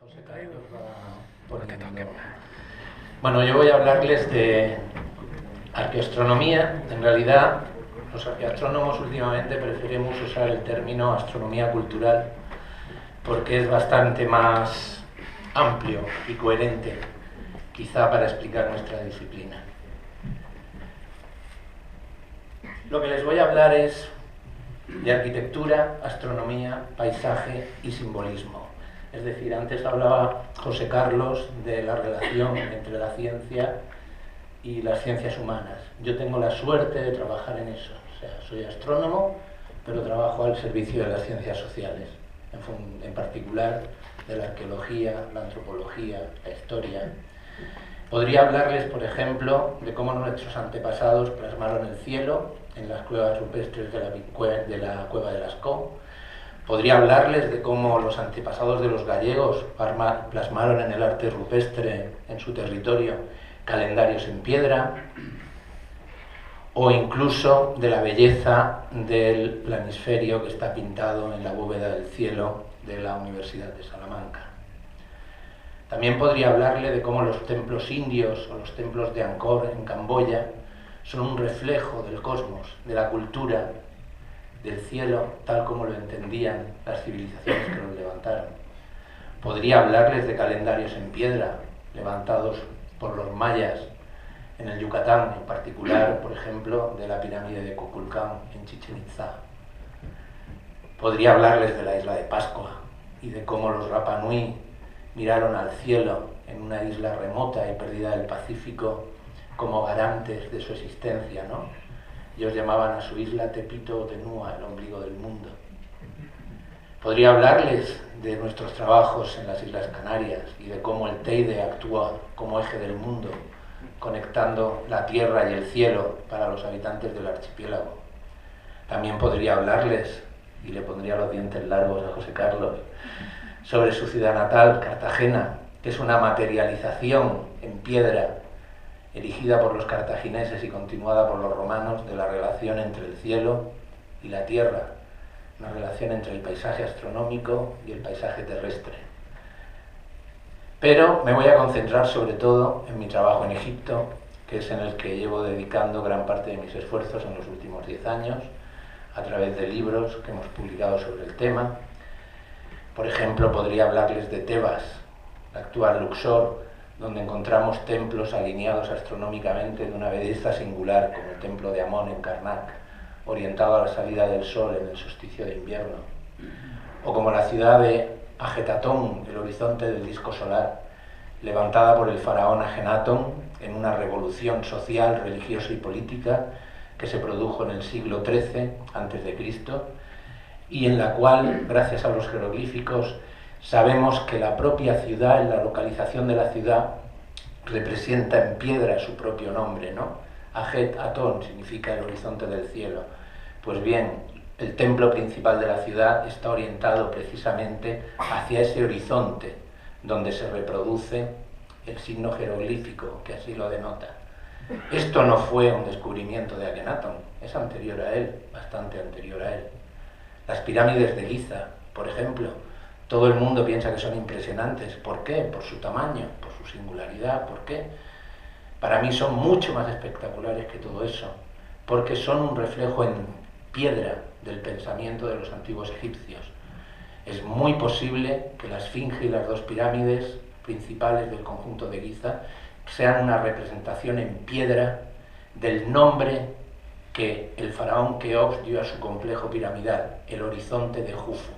José Carlos va poniendo. Bueno, yo voy a hablarles de arqueoastronomía. En realidad, los arqueoastrónomos últimamente preferimos usar el término astronomía cultural porque es bastante más amplio y coherente, quizá para explicar nuestra disciplina. Lo que les voy a hablar es de arquitectura, astronomía, paisaje y simbolismo. Es decir, antes hablaba José Carlos de la relación entre la ciencia y las ciencias humanas. Yo tengo la suerte de trabajar en eso. O sea, soy astrónomo, pero trabajo al servicio de las ciencias sociales, en particular de la arqueología, la antropología, la historia. Podría hablarles, por ejemplo, de cómo nuestros antepasados plasmaron el cielo en las cuevas rupestres de la cueva de Lascaux. Podría hablarles de cómo los antepasados de los gallegos plasmaron en el arte rupestre en su territorio calendarios en piedra, o incluso de la belleza del planisferio que está pintado en la bóveda del cielo de la Universidad de Salamanca. También podría hablarle de cómo los templos indios o los templos de Angkor en Camboya son un reflejo del cosmos, de la cultura, del cielo, tal como lo entendían las civilizaciones que los levantaron. Podría hablarles de calendarios en piedra, levantados por los mayas en el Yucatán, en particular, por ejemplo, de la pirámide de Kukulcán en Chichén Itzá. Podría hablarles de la isla de Pascua y de cómo los Rapa Nui miraron al cielo en una isla remota y perdida del Pacífico como garantes de su existencia, ¿no? Ellos llamaban a su isla Tepito o Tenúa, el ombligo del mundo. Podría hablarles de nuestros trabajos en las Islas Canarias y de cómo el Teide actúa como eje del mundo, conectando la tierra y el cielo para los habitantes del archipiélago. También podría hablarles, y le pondría los dientes largos a José Carlos, sobre su ciudad natal, Cartagena, que es una materialización en piedra erigida por los cartagineses y continuada por los romanos de la relación entre el cielo y la tierra, una relación entre el paisaje astronómico y el paisaje terrestre. Pero me voy a concentrar sobre todo en mi trabajo en Egipto, que es en el que llevo dedicando gran parte de mis esfuerzos en los últimos 10 años, a través de libros que hemos publicado sobre el tema. Por ejemplo, podría hablarles de Tebas, la actual Luxor, donde encontramos templos alineados astronómicamente de una belleza singular, como el templo de Amón en Karnak, orientado a la salida del sol en el solsticio de invierno, o como la ciudad de Ajetatón, el horizonte del disco solar, levantada por el faraón Ajenatón en una revolución social, religiosa y política que se produjo en el siglo XIII a.C., y en la cual, gracias a los jeroglíficos, sabemos que la propia ciudad, la localización de la ciudad, representa en piedra su propio nombre, ¿no? Ajet Atón significa el horizonte del cielo. Pues bien, el templo principal de la ciudad está orientado precisamente hacia ese horizonte donde se reproduce el signo jeroglífico que así lo denota. Esto no fue un descubrimiento de Akenatón, es anterior a él, bastante anterior a él. Las pirámides de Giza, por ejemplo, todo el mundo piensa que son impresionantes. ¿Por qué? Por su tamaño, por su singularidad. ¿Por qué? Para mí son mucho más espectaculares que todo eso, porque son un reflejo en piedra del pensamiento de los antiguos egipcios. Es muy posible que la Esfinge y las dos pirámides principales del conjunto de Giza sean una representación en piedra del nombre que el faraón Keops dio a su complejo piramidal, el horizonte de Jufu.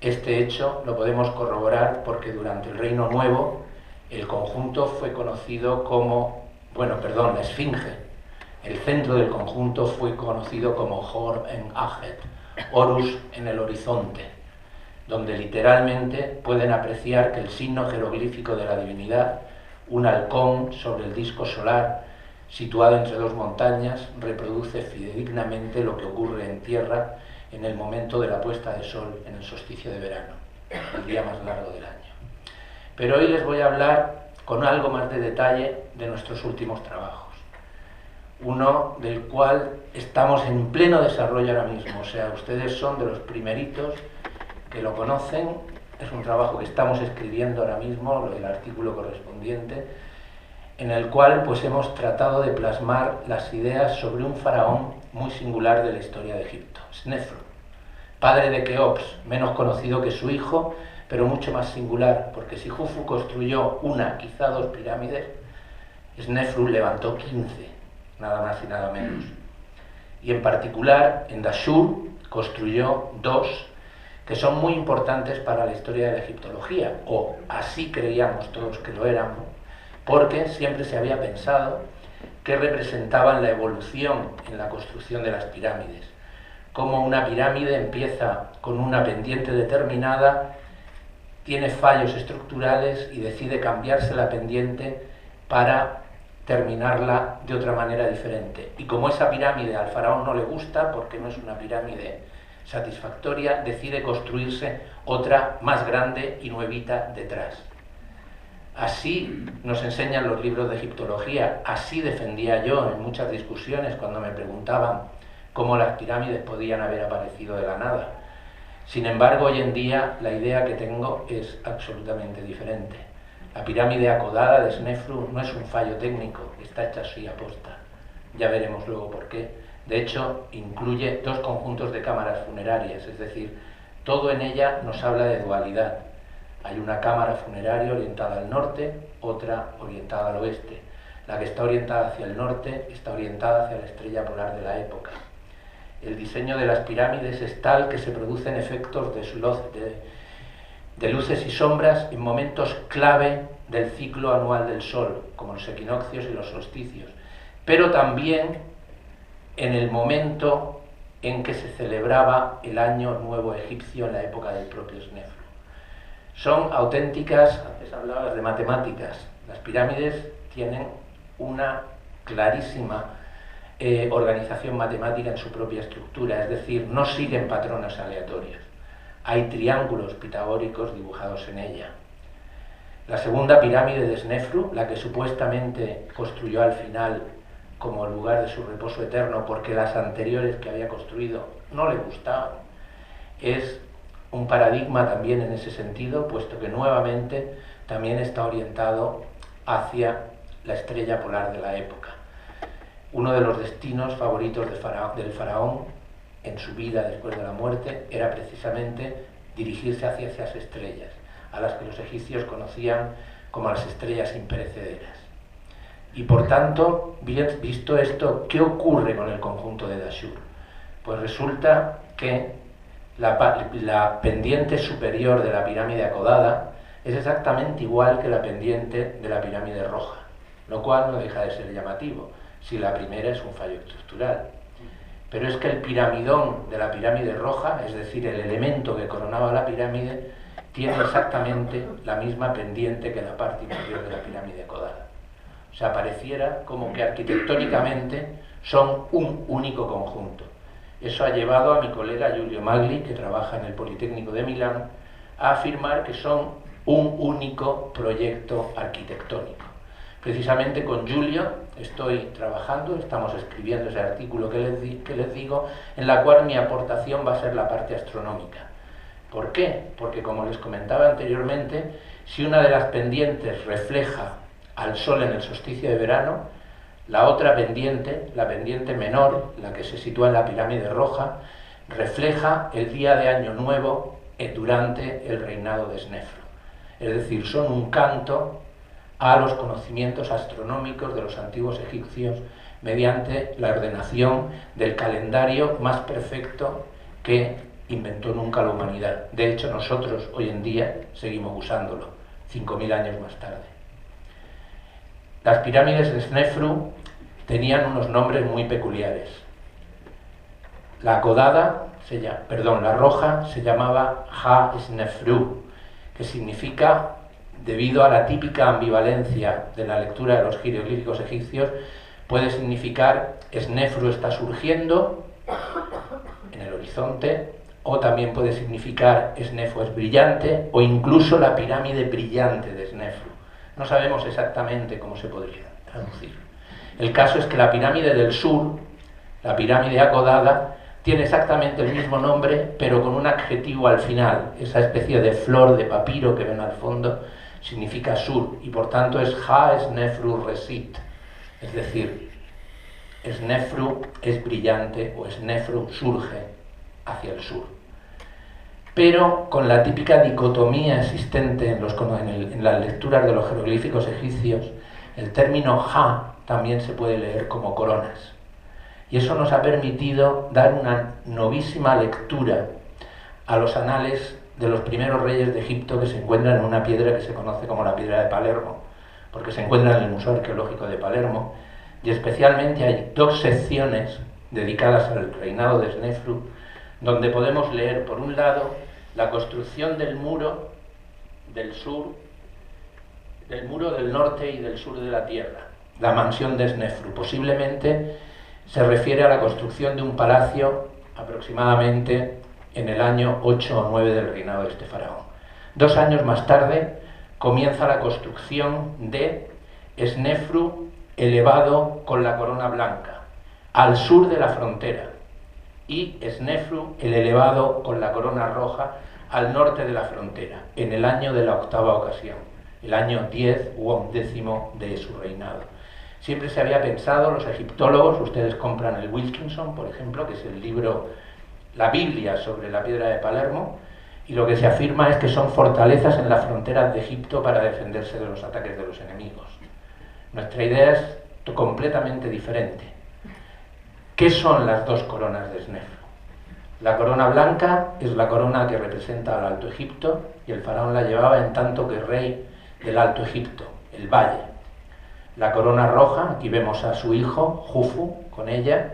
Este hecho lo podemos corroborar porque durante el Reino Nuevo el conjunto fue conocido como, la Esfinge. El centro del conjunto fue conocido como Hor en Ajet, Horus en el horizonte, donde literalmente pueden apreciar que el signo jeroglífico de la divinidad, un halcón sobre el disco solar situado entre dos montañas, reproduce fidedignamente lo que ocurre en tierra en el momento de la puesta de sol en el solsticio de verano, el día más largo del año. Pero hoy les voy a hablar con algo más de detalle de nuestros últimos trabajos. Uno del cual estamos en pleno desarrollo ahora mismo, o sea, ustedes son de los primeritos que lo conocen es un trabajo que estamos escribiendo ahora mismo, el artículo correspondiente, en el cual pues hemos tratado de plasmar las ideas sobre un faraón muy singular de la historia de Egipto, Snefru, padre de Keops, menos conocido que su hijo, pero mucho más singular, porque si Jufu construyó una, quizá dos pirámides, Snefru levantó 15, nada más y nada menos. Y en particular, en Dashur construyó dos que son muy importantes para la historia de la egiptología, o así creíamos todos que lo eran, porque siempre se había pensado que representaban la evolución en la construcción de las pirámides. Como una pirámide empieza con una pendiente determinada, tiene fallos estructurales y decide cambiarse la pendiente para terminarla de otra manera diferente. Y como esa pirámide al faraón no le gusta, porque no es una pirámide satisfactoria, decide construirse otra más grande y nuevita detrás. Así nos enseñan los libros de egiptología, así defendía yo en muchas discusiones cuando me preguntaban cómo las pirámides podían haber aparecido de la nada. Sin embargo, hoy en día la idea que tengo es absolutamente diferente. La pirámide acodada de Snefru no es un fallo técnico, está hecha así aposta. Ya veremos luego por qué. De hecho, incluye dos conjuntos de cámaras funerarias, es decir, todo en ella nos habla de dualidad. Hay una cámara funeraria orientada al norte, otra orientada al oeste. La que está orientada hacia el norte está orientada hacia la estrella polar de la época. El diseño de las pirámides es tal que se producen efectos de luces y sombras en momentos clave del ciclo anual del Sol, como los equinoccios y los solsticios, pero también en el momento en que se celebraba el Año Nuevo Egipcio en la época del propio Snefru. Son auténticas, antes hablabas de matemáticas, las pirámides tienen una clarísima organización matemática en su propia estructura, es decir, no siguen patrones aleatorios. Hay triángulos pitagóricos dibujados en ella. La segunda pirámide de Snefru, la que supuestamente construyó al final como lugar de su reposo eterno porque las anteriores que había construido no le gustaban, es un paradigma también en ese sentido, puesto que nuevamente también está orientado hacia la estrella polar de la época. Uno de los destinos favoritos del faraón en su vida después de la muerte era precisamente dirigirse hacia esas estrellas, a las que los egipcios conocían como las estrellas imperecederas. Y por tanto, visto esto, ¿qué ocurre con el conjunto de Dashur? Pues resulta que la pendiente superior de la pirámide acodada es exactamente igual que la pendiente de la pirámide roja, lo cual no deja de ser llamativo, si la primera es un fallo estructural. Pero es que el piramidón de la pirámide roja, es decir, el elemento que coronaba la pirámide, tiene exactamente la misma pendiente que la parte inferior de la pirámide acodada. O sea, pareciera como que arquitectónicamente son un único conjunto. Eso ha llevado a mi colega Giulio Magli, que trabaja en el Politécnico de Milán, a afirmar que son un único proyecto arquitectónico. Precisamente con Giulio estoy trabajando, estamos escribiendo ese artículo que les digo, en la cual mi aportación va a ser la parte astronómica. ¿Por qué? Porque, como les comentaba anteriormente, si una de las pendientes refleja al Sol en el solsticio de verano, la otra pendiente, la pendiente menor, la que se sitúa en la pirámide roja, refleja el día de Año Nuevo durante el reinado de Snefru. Es decir, son un canto a los conocimientos astronómicos de los antiguos egipcios mediante la ordenación del calendario más perfecto que inventó nunca la humanidad. De hecho, nosotros hoy en día seguimos usándolo, 5000 años más tarde. Las pirámides de Snefru tenían unos nombres muy peculiares. La roja se llamaba Ha-Snefru, que significa, debido a la típica ambivalencia de la lectura de los jeroglíficos egipcios, puede significar Snefru está surgiendo en el horizonte, o también puede significar Snefru es brillante, o incluso la pirámide brillante de Snefru. No sabemos exactamente cómo se podría traducir. El caso es que la pirámide del sur, la pirámide acodada, tiene exactamente el mismo nombre, pero con un adjetivo al final. Esa especie de flor de papiro que ven al fondo significa sur, y por tanto es Ha Snefru Resit, es decir, Snefru es brillante o Snefru surge hacia el sur. Pero con la típica dicotomía existente en las lecturas de los jeroglíficos egipcios, el término Ha también se puede leer como coronas. Y eso nos ha permitido dar una novísima lectura a los anales de los primeros reyes de Egipto, que se encuentran en una piedra que se conoce como la piedra de Palermo, porque se encuentra en el Museo Arqueológico de Palermo, y especialmente hay 2 secciones dedicadas al reinado de Snefru, donde podemos leer, por un lado, la construcción del muro del sur, del muro del norte y del sur de la tierra, la mansión de Snefru. Posiblemente se refiere a la construcción de un palacio aproximadamente en el año 8 o 9 del reinado de este faraón. 2 años más tarde comienza la construcción de Snefru elevado con la corona blanca, al sur de la frontera, y Snefru el elevado con la corona roja al norte de la frontera, en el año de la 8ª ocasión, el año 10 u 11º de su reinado. Siempre se había pensado, los egiptólogos, ustedes compran el Wilkinson, por ejemplo, que es el libro, la Biblia sobre la piedra de Palermo, y lo que se afirma es que son fortalezas en las fronteras de Egipto para defenderse de los ataques de los enemigos. Nuestra idea es completamente diferente. ¿Qué son las 2 coronas de Snefru? La corona blanca es la corona que representa al Alto Egipto, y el faraón la llevaba en tanto que rey del Alto Egipto, el valle. La corona roja, aquí vemos a su hijo, Jufu, con ella,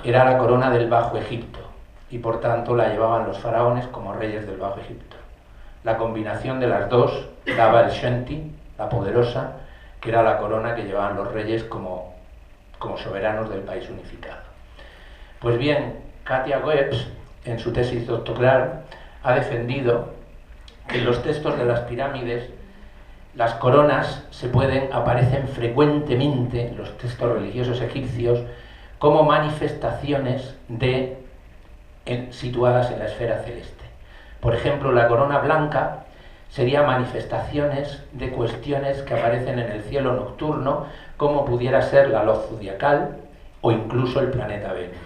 era la corona del Bajo Egipto, y por tanto la llevaban los faraones como reyes del Bajo Egipto. La combinación de las 2 daba el Shenti, la poderosa, que era la corona que llevaban los reyes como soberanos del país unificado. Pues bien, Katia Goetz, en su tesis doctoral, ha defendido que en los textos de las pirámides las coronas aparecen frecuentemente en los textos religiosos egipcios como manifestaciones situadas en la esfera celeste. Por ejemplo, la corona blanca sería manifestaciones de cuestiones que aparecen en el cielo nocturno, como pudiera ser la luz zodiacal o incluso el planeta Venus.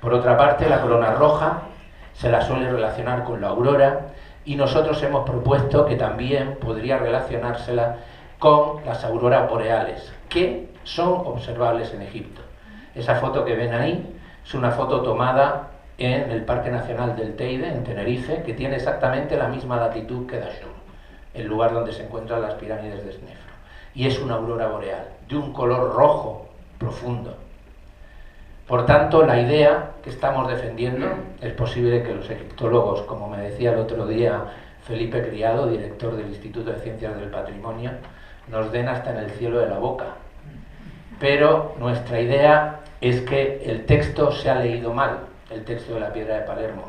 Por otra parte, la corona roja se la suele relacionar con la aurora, y nosotros hemos propuesto que también podría relacionársela con las auroras boreales, que son observables en Egipto. Esa foto que ven ahí es una foto tomada en el Parque Nacional del Teide, en Tenerife, que tiene exactamente la misma latitud que Dashur, el lugar donde se encuentran las pirámides de Snefru. Y es una aurora boreal, de un color rojo profundo. Por tanto, la idea que estamos defendiendo, es posible que los egiptólogos, como me decía el otro día Felipe Criado, director del Instituto de Ciencias del Patrimonio, nos den hasta en el cielo de la boca. Pero nuestra idea es que el texto se ha leído mal, el texto de la piedra de Palermo.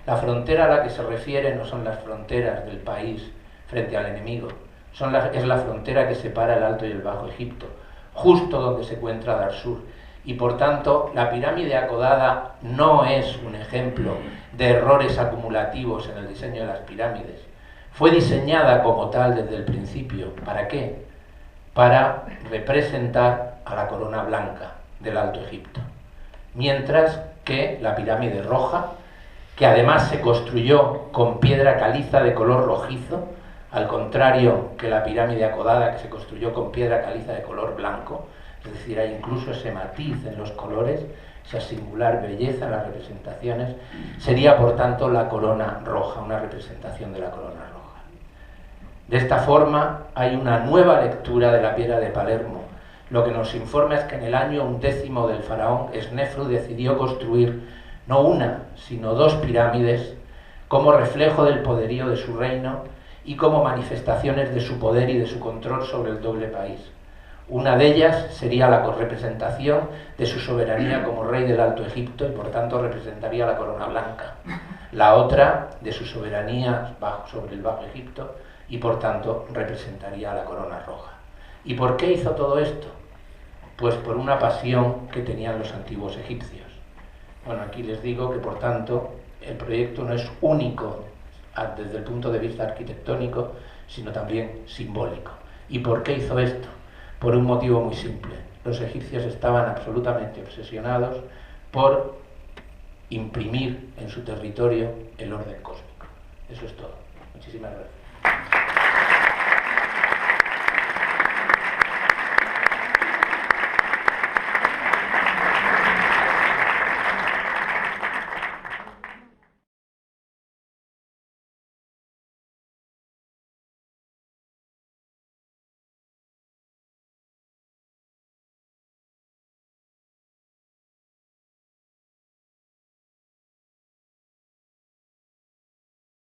La frontera a la que se refiere no son las fronteras del país frente al enemigo, es la frontera que separa el Alto y el Bajo Egipto, justo donde se encuentra Dashur. Y por tanto, la pirámide acodada no es un ejemplo de errores acumulativos en el diseño de las pirámides. Fue diseñada como tal desde el principio. ¿Para qué? Para representar a la corona blanca del Alto Egipto. Mientras que la pirámide roja, que además se construyó con piedra caliza de color rojizo, al contrario que la pirámide acodada, que se construyó con piedra caliza de color blanco, es decir, hay incluso ese matiz en los colores, esa singular belleza en las representaciones, sería por tanto la corona roja, una representación de la corona roja. De esta forma hay una nueva lectura de la piedra de Palermo. Lo que nos informa es que en el año 10º del faraón, Snefru decidió construir no una, sino 2 pirámides como reflejo del poderío de su reino y como manifestaciones de su poder y de su control sobre el doble país. Una de ellas sería la representación de su soberanía como rey del Alto Egipto, y por tanto representaría la corona blanca. La otra de su soberanía sobre el Bajo Egipto, y por tanto representaría la corona roja. ¿Y por qué hizo todo esto? Pues por una pasión que tenían los antiguos egipcios. Bueno, aquí les digo que, por tanto, el proyecto no es único desde el punto de vista arquitectónico, sino también simbólico. ¿Y por qué hizo esto? Por un motivo muy simple. Los egipcios estaban absolutamente obsesionados por imprimir en su territorio el orden cósmico. Eso es todo. Muchísimas gracias.